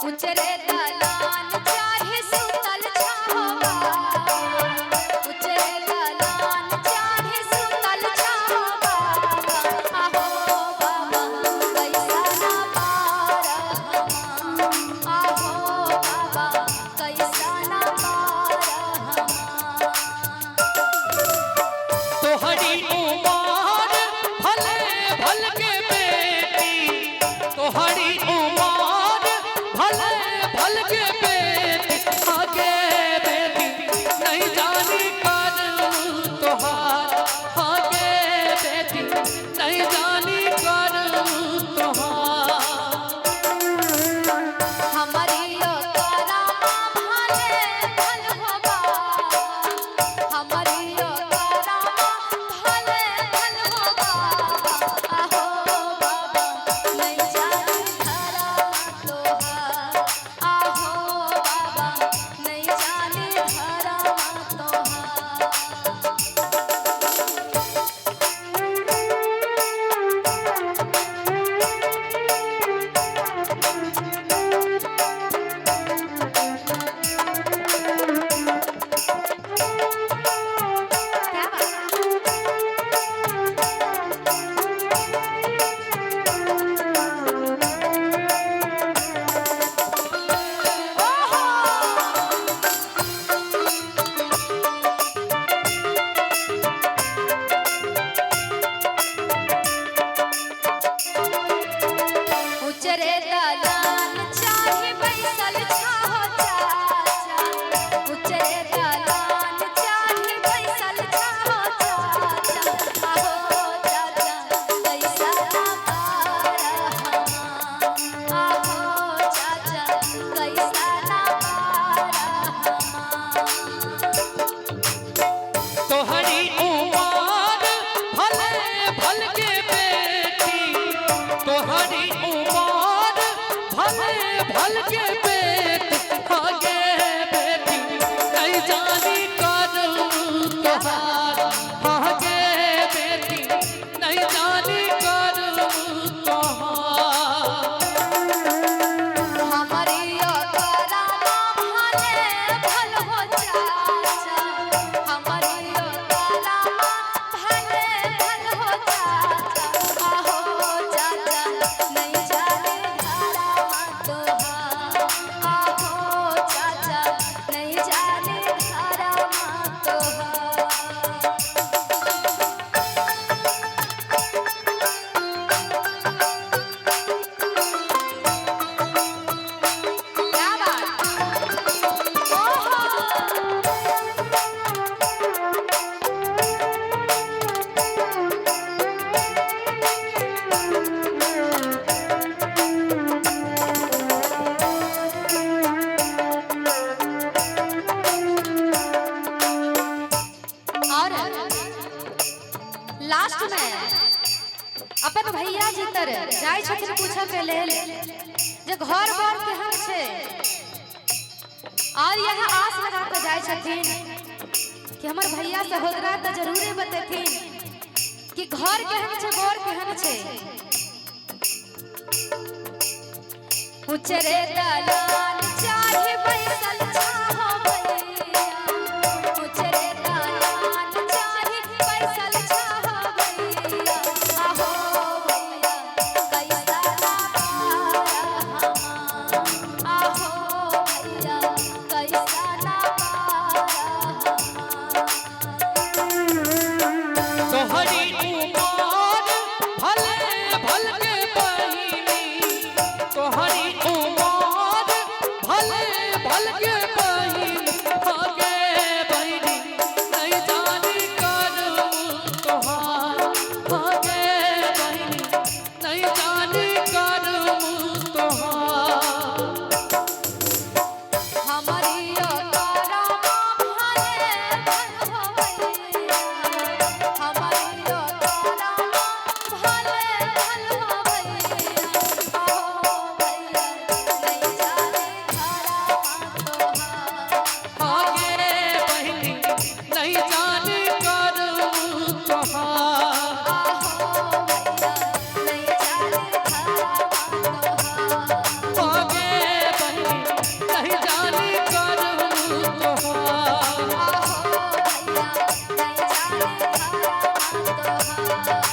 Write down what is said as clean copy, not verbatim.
उचरे दलान चाहे सुतल छावा, उचरे दलान चाहे सुतल छावा। आहो बाबा कैसा ना पार हमा, आहो बाबा कैसा ना पार हमा। तोहरी उमर भले भल के बेटी, तोहरी उमर भले भल के बेटी, आगे बेटी नहीं जानी कर तोहार, आगे बेटी नहीं जानी कर तोहार। हमारी करा भले भल हो बाबा, हमारी करा भले भल हो बाबा। आहो बाबा नहीं जानी धरा तोहार, आहो बाबा नहीं जानी धरा तोहार। क्या बात? उचरे दलान चाहे बैसल छाहो चाचा, उचरे दलान चाहे बैसल छाहो चाचा। आहो चाचा कैसा ना पार हमा, आहो चाचा कैसा ना पार हमा। तोहरी उमर भले भल के बेटी, तोहरी उमर भले भल के बेटी, आगे बेटी नहीं जानी कर तोहार, आगे बेटी नहीं जानी कर तोहार। हमारी करा भले भल हो चाचा, हमारी करा भले भल हो चाचा। आहो चाचा नहीं जाने धरा तोहार, आहो चाचा नहीं जाने धरा तोहार। क्या बात? ओहो और लास्ट में अपन भैया जी तर जाय छथिन पूछे के लेल जे घर बर केहन छै, और यहाँ आस लगा के जाय छथिन कि हमर भैया सहोदरा तो जरूरे बतेथिन कि घर केहन छै बर केहन छै। उचरे दलान चाहे बैसल छाहो भैया, उचरे दलान चाहे बैसल छाहो भैया। आहो भैया कैसा ना पार हमा, आहो भैया कैसा ना पार हमा। तोहरी उमर भले भल के बहिनी, तोहरी उमर भले भल के बहिनी, आहा